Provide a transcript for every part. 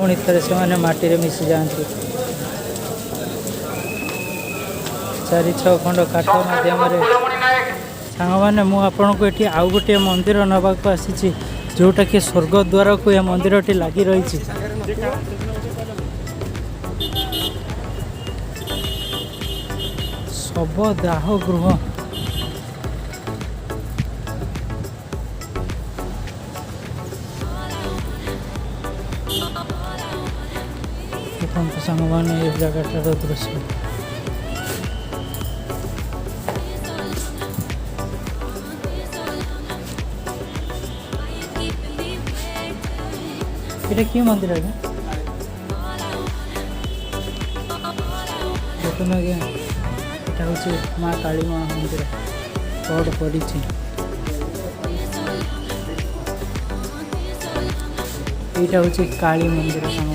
पुणी थे से माटी रे मिसी जाती। 4-6 खंड काठ मध्यम सांग मैंने मुझे आउ गोटे मंदिर नवाक आसी जोटा कि स्वर्ग द्वार को यह मंदिर टी लगी रही। शव दाह गृह देखते सांग मैंने ये जगटार दृश्य এটা কি মন্দির আগে দেখুন আগে এটা হচ্ছে মা কালী মা মন্দির বড় পড়িছি। এইটা হচ্ছে কালী মন্দির সামনে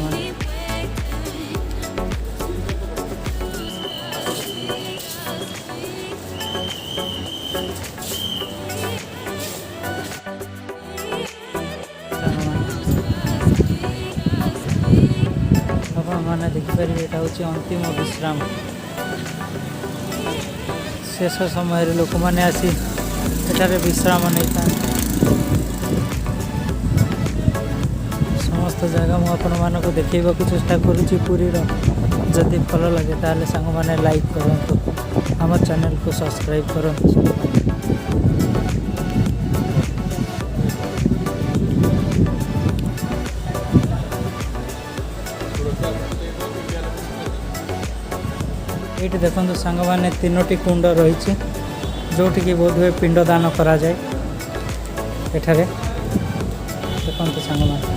मैंने देखिपारे यहाँ हूँ अंतिम विश्राम शेष समय लोक मैंने आसी एठारे विश्राम नहीं था। समस्त जगह मुझे देखा चेष्टा करुँची पुरीर जदि भल लगे ताले सांग मैंने लाइक करूँ आम चैनल को सब्सक्राइब करूँ। ये देखो सांग मैंने 3टी कुंड रही जोटि की बोध हुए पिंडदान करा जाए एठारे देखो सांग मैंने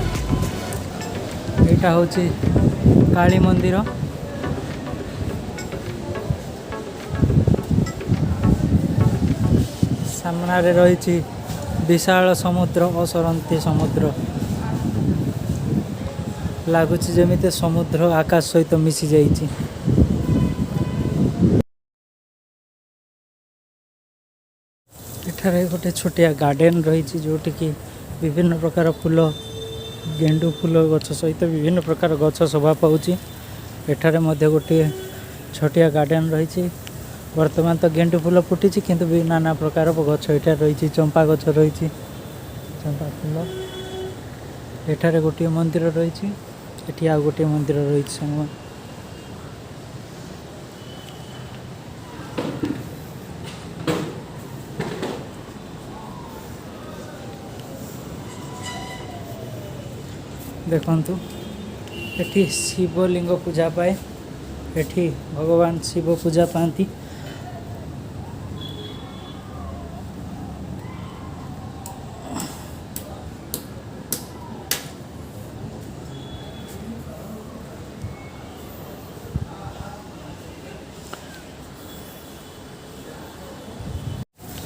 यहाँ हूँ काली मंदिर सामने रही विशाल समुद्र असरंती समुद्र लगुच जमी समुद्र आकाश सहित मिसी जाइए। एठारे गोटे छोटिया गार्डन रही जोटि की विभिन्न प्रकार फूल गेंडू फूल गछ सहित विभिन्न प्रकार गछ शोभा पाऊँ। एठारे मध्य गोटे छोटिया गार्डन रही वर्तमान तो गेंडू फूल फुटी किंतु भी नाना प्रकार गछ यहाँ रही चंपा गछ रही चंपा फूल। एठारे गोटे मंदिर रही एटी आ गोटे मंदिर रही संग देखंतु एठी शिवलिंग पूजा पाए एठी भगवान शिव पूजा पाती।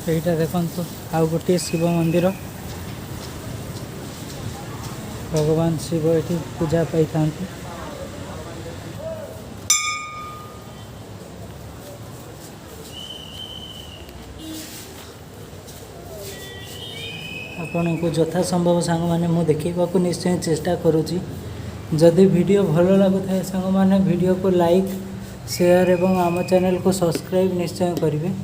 एटा देखंतु आउ गोटे शिव मंदिर भगवान शिव ये पूजा पाई था। आपण को यथा संभव सांग मैंने मुझे देखा निश्चय चेष्टा करुँची। जदि वीडियो भल लगुता सांग मैंने वीडियो को लाइक शेयर एवं आम चैनल को सब्सक्राइब निश्चय करेंगे।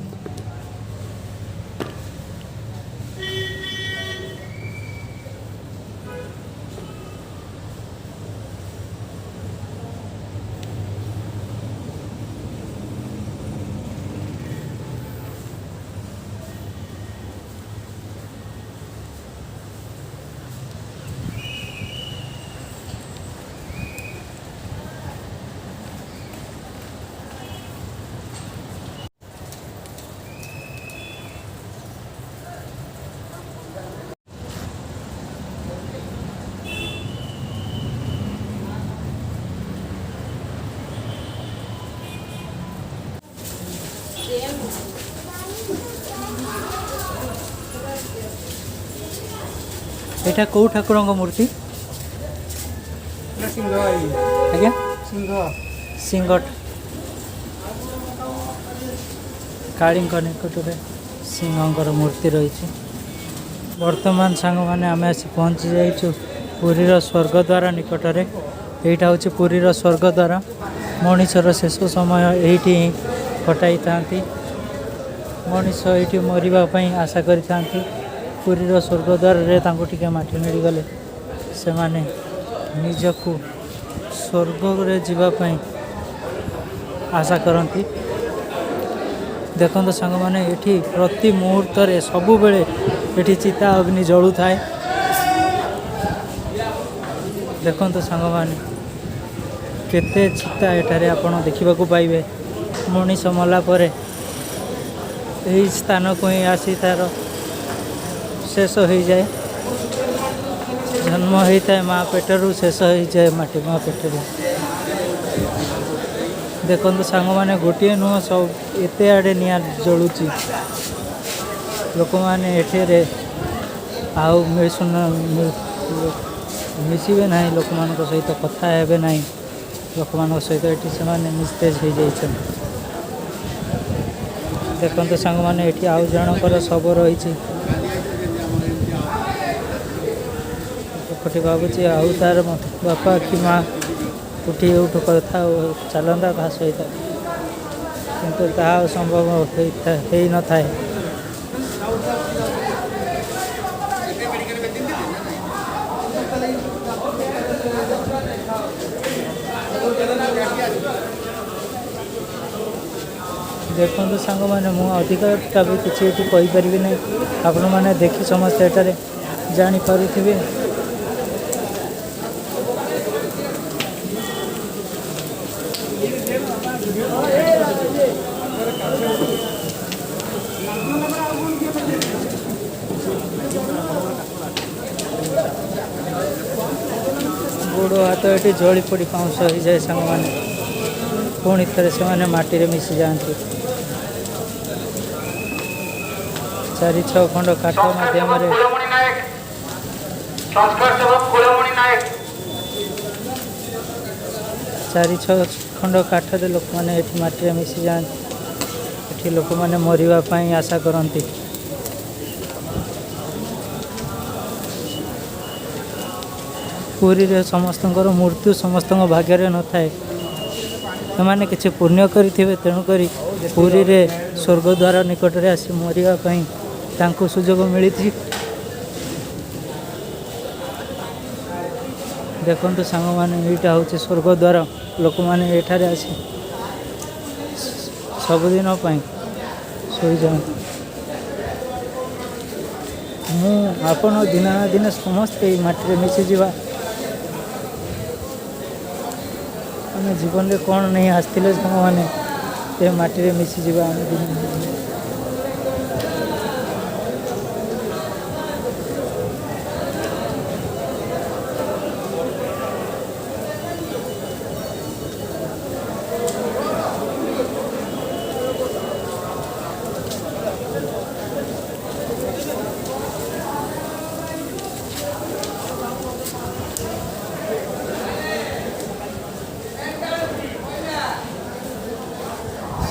एटा कौ ठाकुर मूर्ति आज्ञा सिंह काली निकट में सिंहर मूर्ति रही। वर्तमान सांग मैंने आम आसी पहुँची जाइछु पुरीर स्वर्गद्वार निकट में। ଏଇଟା ହେଉଛି ପୁରୀର ସ୍ୱର୍ଗଦ୍ୱାର। ମଣିଷର ଶେଷ ସମୟ ଏଇଠି ହିଁ କଟାଇଥାନ୍ତି। ମଣିଷ ଏଇଠି ମରିବା ପାଇଁ ଆଶା କରିଥାନ୍ତି। ପୁରୀର ସ୍ୱର୍ଗଦ୍ୱାରରେ ତାଙ୍କୁ ଟିକେ ମାଟି ମିଳିଗଲେ ସେମାନେ ନିଜକୁ ସ୍ୱର୍ଗରେ ଯିବା ପାଇଁ ଆଶା କରନ୍ତି। ଦେଖନ୍ତୁ ସାଙ୍ଗମାନେ, ଏଠି ପ୍ରତି ମୁହୂର୍ତ୍ତରେ ସବୁବେଳେ ଏଠି ଚିତା ଅଗ୍ନି ଜଳୁଥାଏ। ଦେଖନ୍ତୁ ସାଙ୍ଗମାନେ, କେତେ ଚିତା ଏଠାରେ ଆପଣ ଦେଖିବାକୁ ପାଇବେ। ମଣିଷ ମଲା ପରେ ଏହି ସ୍ଥାନକୁ ହିଁ ଆସି ତା'ର ଶେଷ ହୋଇଯାଏ। ଜନ୍ମ ହୋଇଥାଏ ମା ପେଟରୁ, ଶେଷ ହୋଇଯାଏ ମାଟି ମା ପେଟରୁ। ଦେଖନ୍ତୁ ସାଙ୍ଗମାନେ, ଗୋଟିଏ ନୁହଁ ସବୁ ଏତେ ଆଡ଼େ ନିଆଁ ଜଳୁଛି। ଲୋକମାନେ ଏଠାରେ ଆଉ ମିଶିବେ ନାହିଁ, ଲୋକମାନଙ୍କ ସହିତ କଥା ହେବେ ନାହିଁ। ଲୋକମାନଙ୍କ ସହିତ ଏଠି ସେମାନେ ନିସ୍ତେଜ ହୋଇଯାଇଛନ୍ତି। ଦେଖନ୍ତୁ ସାଙ୍ଗମାନେ, ଏଠି ଆଉ ଜଣଙ୍କର ଶବ ରହିଛି। ଲୋକଟି ଭାବୁଛି ଆଉ ତା'ର ବାପା କି ମା ଉଠି ଉଠୁ କଥା ଚାଲନ୍ତା ତା ସହିତ, କିନ୍ତୁ ତାହା ସମ୍ଭବ ହୋଇନଥାଏ। ଦେଖନ୍ତୁ ସାଙ୍ଗମାନେ, ମୁଁ ଅଧିକଟା ବି କିଛି ଏଠି କହିପାରିବି ନାହିଁ। ଆପଣମାନେ ଦେଖି ସମସ୍ତେ ଏଠାରେ ଜାଣିପାରୁଥିବେ। ଗୋଡ଼ ହାତ ଏଠି ଜଳି ପୋଡ଼ି ପାଉଁଶ ହୋଇଯାଏ ସାଙ୍ଗମାନେ। ପୁଣି ଥରେ ସେମାନେ ମାଟିରେ ମିଶିଯାଆନ୍ତି। 4-6 ଖଣ୍ଡ କାଠ ମାଧ୍ୟମରେ 4-6 ଖଣ୍ଡ କାଠରେ ଲୋକମାନେ ଏଠି ମାଟିରେ ମିଶିଯାଆନ୍ତି। ଏଠି ଲୋକମାନେ ମରିବା ପାଇଁ ଆଶା କରନ୍ତି। ପୁରୀରେ ସମସ୍ତଙ୍କର ମୃତ୍ୟୁ ସମସ୍ତଙ୍କ ଭାଗ୍ୟରେ ନଥାଏ। ସେମାନେ କିଛି ପୁଣ୍ୟ କରିଥିବେ, ତେଣୁକରି ପୁରୀରେ ସ୍ୱର୍ଗଦ୍ୱାର ନିକଟରେ ଆସି ମରିବା ପାଇଁ ତାଙ୍କୁ ସୁଯୋଗ ମିଳିଛି। ଦେଖନ୍ତୁ ସାଙ୍ଗମାନେ, ଏଇଟା ହେଉଛି ସ୍ୱର୍ଗଦ୍ୱାର। ଲୋକମାନେ ଏଠାରେ ଆସି ସବୁଦିନ ପାଇଁ ଶୋଇଯାଆନ୍ତି। ଆପଣ ଦିନେ ନା ଦିନେ ସମସ୍ତେ ଏଇ ମାଟିରେ ମିଶିଯିବା। ଆମେ ଜୀବନରେ କ'ଣ ନେଇ ଆସିଥିଲେ ସାଙ୍ଗମାନେ, ଏ ମାଟିରେ ମିଶିଯିବା ଆମେ ଦିନେ ନା ଦିନେ।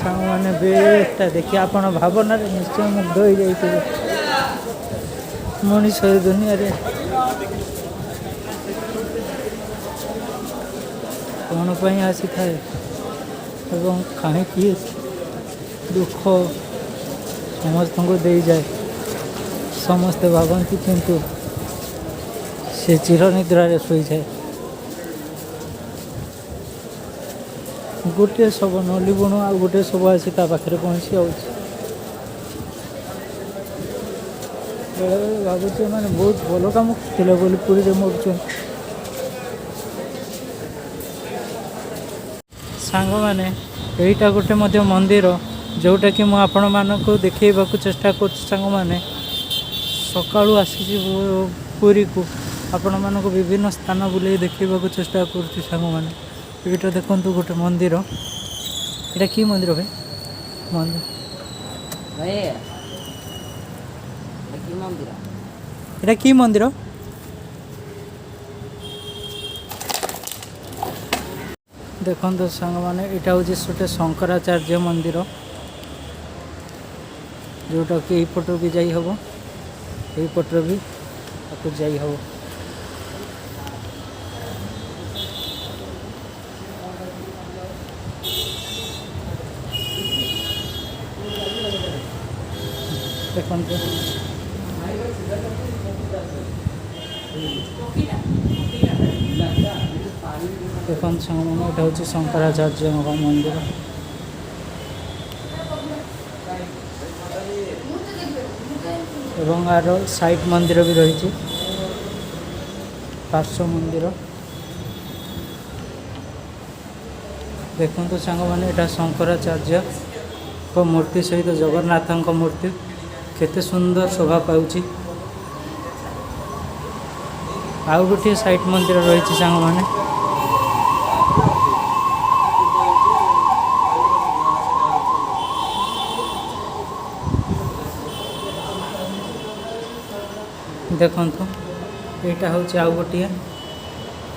ସାଙ୍ଗମାନେ, ବେଟା ଦେଖି ଆପଣ ଭାବନାରେ ନିଶ୍ଚୟ ମୁଗ୍ଧ ହୋଇଯାଇଥିବେ। ମଣିଷ ଏ ଦୁନିଆରେ କ'ଣ ପାଇଁ ଆସିଥାଏ ଏବଂ କାହିଁକି ଦୁଃଖ ସମସ୍ତଙ୍କୁ ଦେଇଯାଏ ସମସ୍ତେ ଭାବନ୍ତି, କିନ୍ତୁ ସେ ଚିରନିଦ୍ରାରେ ଶୋଇଯାଏ। ଗୋଟିଏ ଶବ ନଲିବୁଣୁ ଆଉ ଗୋଟିଏ ଶବ ଆସି ତା ପାଖରେ ପହଞ୍ଚି ଯାଉଛି। ବେଳେବେଳେ ଭାବୁଛି ଏମାନେ ବହୁତ ଭଲ କାମ ଥିଲେ ବୋଲି ପୁରୀରେ ମରୁଛନ୍ତି। ସାଙ୍ଗମାନେ, ଏଇଟା ଗୋଟେ ମଧ୍ୟ ମନ୍ଦିର, ଯେଉଁଟାକି ମୁଁ ଆପଣମାନଙ୍କୁ ଦେଖେଇବାକୁ ଚେଷ୍ଟା କରୁଛି। ସାଙ୍ଗମାନେ, ସକାଳୁ ଆସିଛି ପୁରୀକୁ, ଆପଣମାନଙ୍କୁ ବିଭିନ୍ନ ସ୍ଥାନ ବୁଲେଇ ଦେଖେଇବାକୁ ଚେଷ୍ଟା କରୁଛି। ସାଙ୍ଗମାନେ, ଏଇଟା ଦେଖନ୍ତୁ ଗୋଟେ ମନ୍ଦିର। ଏଇଟା କି ମନ୍ଦିର ଭାଇ? ଏଇଟା କି ମନ୍ଦିର? ଦେଖନ୍ତୁ ସାଙ୍ଗମାନେ, ଏଇଟା ହେଉଛି ଗୋଟେ ଶଙ୍କରାଚାର୍ଯ୍ୟ ମନ୍ଦିର, ଯେଉଁଟାକି ଏଇପଟରୁ ବି ଯାଇ ହେବ, ଏଇପଟରୁ ବି ତାକୁ ଯାଇ ହେବ। देखो देखो सामने एटा हूँ शंकराचार्य मंदिर एवं आर साइड मंदिर भी रही पार्श्व मंदिर देखो सांग मैंने यहाँ शंकराचार्य को मूर्ति सहित जगन्नाथ मूर्ति केते सुंदर शोभा पाउची आउ गोटे साइड मंदिर रही सांग मैंने देखंतु यहाँ हूँ आउ गोटे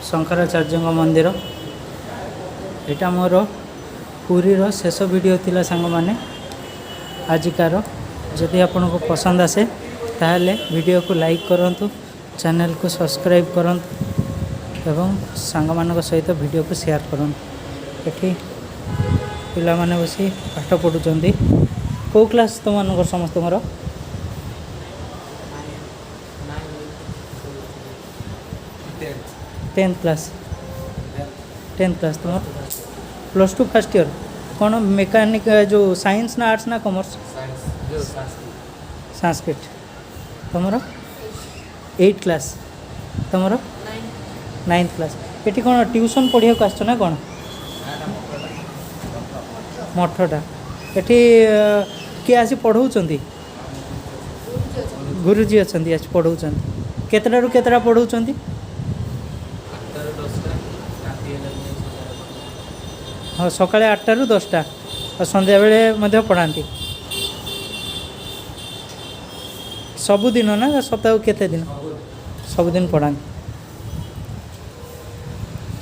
शंकराचार्य मंदिर यहाँ मोर पुरीर शेष वीडियो थिला सांग माने आजिकार जदि आपन को पसंद आसे ताहले वीडियो को लाइक करंतु चैनल को सब्सक्राइब करंतु एवं सांग मानक सहित वीडियो को शेयर करंतु एठी पिला माने बसी पाठ पढुचंदी को क्लास तो मानक समस्त मोर 10th क्लास 10th क्लास तुम +2 फर्स्ट ईयर कौन मेकानिक जो साइंस ना आर्ट्स ना कॉमर्स संस्कृत तुम 8th क्लास तुम 9th क्लास ये कौन ट्यूशन पढ़िया को आस ना कौन मठटा ये किए आसी पढ़ाऊँ गुरुजी अच्छा आसी पढ़ाऊँ केतटा केतटा पढ़ाऊँ हाँ सकाଳେ 8टा ରୁ 10ଟା और संध्या बेले मध्य पढ़ाती सबुदिन ना सप्ताह केते दिन सबुदिन पढ़ाती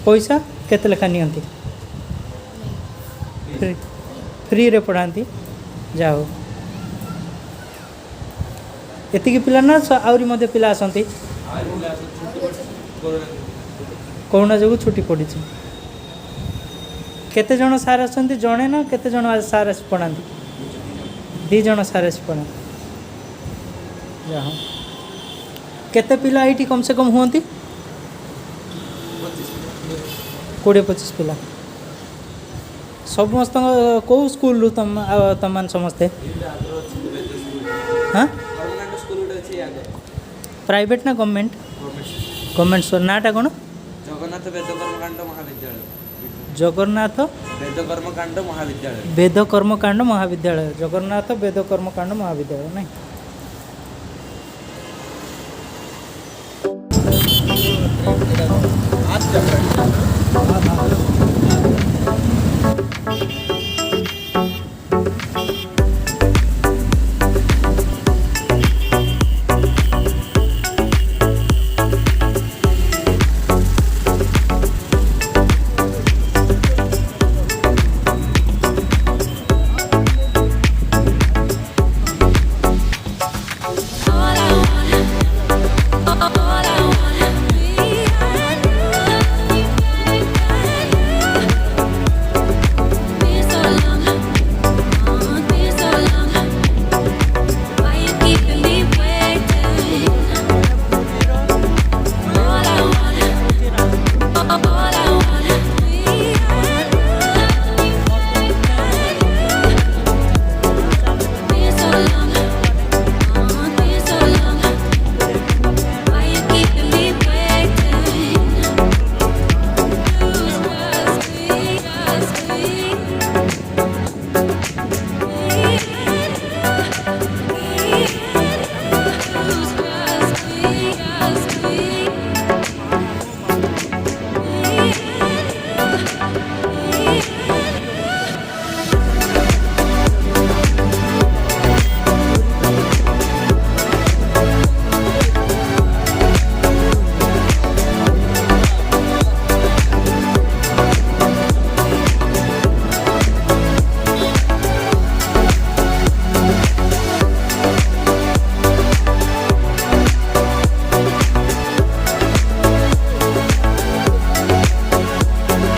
पैसा केते लेखा नियंती फ्री रे पढ़ाती जाओ एतिकी पिला ना आउरी मध्य पिला आसंती कोरोना जो छुट्टी पड़ी केते जन सार आसंती जड़े ना केते जन सार आस पढ़ाती 2 जन सार आस पढ़ा केते पिला ये कम से कम हुंती 20-25 पिला समस्त कौ स्कूल तुम तुम समस्ते हाँ प्राइवेट ना गवर्नमेंट गवर्नमेंट स्कूल नाटा कौन जगन्नाथ वेद कर्मकांड महाविद्यालय जगन्नाथ वेद कर्मकांड महाविद्यालय वेद कर्मकांड महाविद्यालय जगन्नाथ वेद कर्मकांड महाविद्यालय नहीं